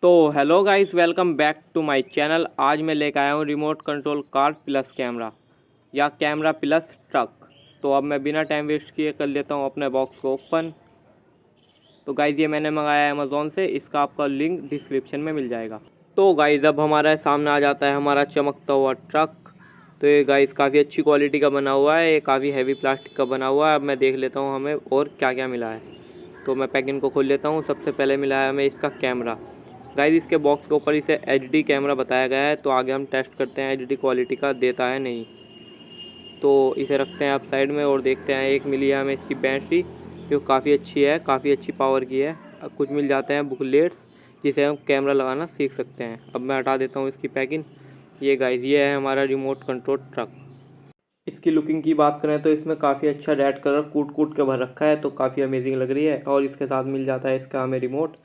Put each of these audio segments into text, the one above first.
तो hello guys, welcome back to my channel. आज मैं लेकर आया हूँ remote control car plus camera या कैमरा प्लस ट्रक। तो अब मैं बिना टाइम वेस्ट किए कर लेता हूँ अपने बॉक्स को ओपन। तो गाइस ये मैंने मंगाया है अमेज़ॉन से, इसका आपका लिंक डिस्क्रिप्शन में मिल जाएगा। तो गाइस अब हमारे सामने आ जाता है हमारा चमकता हुआ ट्रक। तो ये गाइस काफ़ी अच्छी क्वालिटी का बना हुआ है, ये काफ़ी हैवी प्लास्टिक का बना हुआ है। अब मैं देख लेता हूँ हमें और क्या क्या मिला है। तो मैं पैकिंग को खोल लेता हूँ। सबसे पहले मिला है हमें इसका कैमरा। गाइस इसके बॉक्स के ऊपर इसे HD कैमरा बताया गया है, तो आगे हम टेस्ट करते हैं HD क्वालिटी का देता है नहीं। तो इसे रखते हैं आप साइड में और देखते हैं। एक मिली है हमें इसकी बैटरी, जो काफ़ी अच्छी है, काफ़ी अच्छी पावर की है। कुछ मिल जाते हैं बुकलेट्स जिसे हम कैमरा लगाना सीख सकते हैं। अब मैं हटा देता हूँ इसकी पैकिंग। ये गाइस ये है हमारा रिमोट कंट्रोल ट्रक। इसकी लुकिंग की बात करें तो इसमें काफ़ी अच्छा रेड कलर कूट कूट के भर रखा है, तो काफ़ी अमेजिंग लग रही है। और इसके साथ मिल जाता है इसका हमें रिमोट।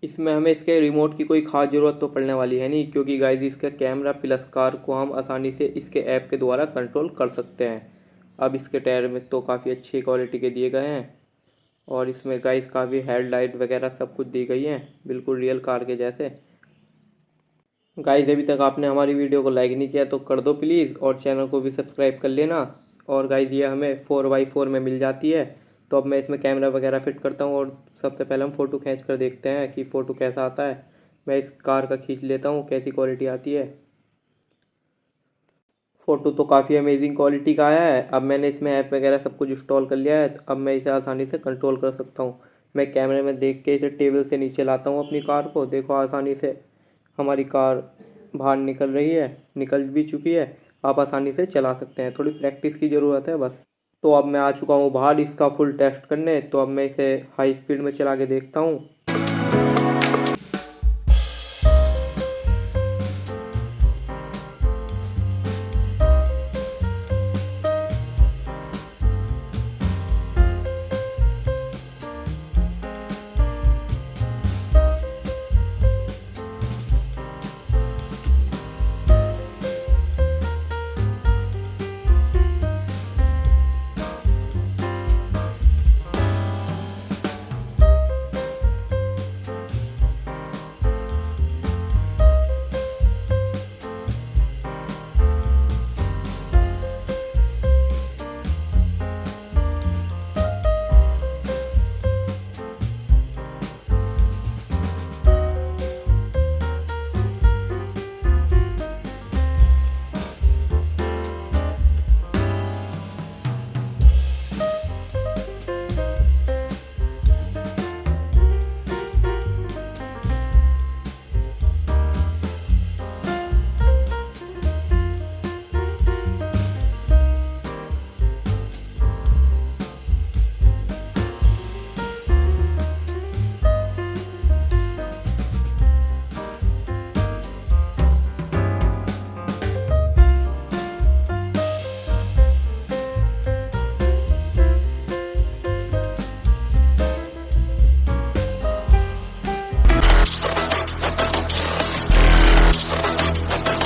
इसमें हमें इसके रिमोट की कोई ख़ास ज़रूरत तो पड़ने वाली है नहीं, क्योंकि गाइस इसके कैमरा प्लस कार को हम आसानी से इसके ऐप के द्वारा कंट्रोल कर सकते हैं। अब इसके टायर में तो काफ़ी अच्छी क्वालिटी के दिए गए हैं, और इसमें गाइस काफ़ी हेडलाइट वगैरह सब कुछ दी गई हैं, बिल्कुल रियल कार के जैसे। गाइस अभी तक आपने हमारी वीडियो को लाइक नहीं किया तो कर दो प्लीज़, और चैनल को भी सब्सक्राइब कर लेना। और गाइस ये हमें 4x4 में मिल जाती है। तो अब मैं इसमें कैमरा वगैरह फिट करता हूँ, और सबसे पहले हम फ़ोटो खींच कर देखते हैं कि फ़ोटो कैसा आता है। मैं इस कार का खींच लेता हूँ कैसी क्वालिटी आती है। फ़ोटो तो काफ़ी अमेजिंग क्वालिटी का आया है। अब मैंने इसमें ऐप वगैरह सब कुछ इंस्टॉल कर लिया है, तो अब मैं इसे आसानी से कंट्रोल कर सकता हूँ। मैं कैमरे में देख के इसे टेबल से नीचे लाता हूँ अपनी कार को। देखो आसानी से हमारी कार बाहर निकल रही है, निकल भी चुकी है। आप आसानी से चला सकते हैं, थोड़ी प्रैक्टिस की ज़रूरत है बस। तो अब मैं आ चुका हूँ बाहर इसका फुल टेस्ट करने। तो अब मैं इसे हाई स्पीड में चला के देखता हूँ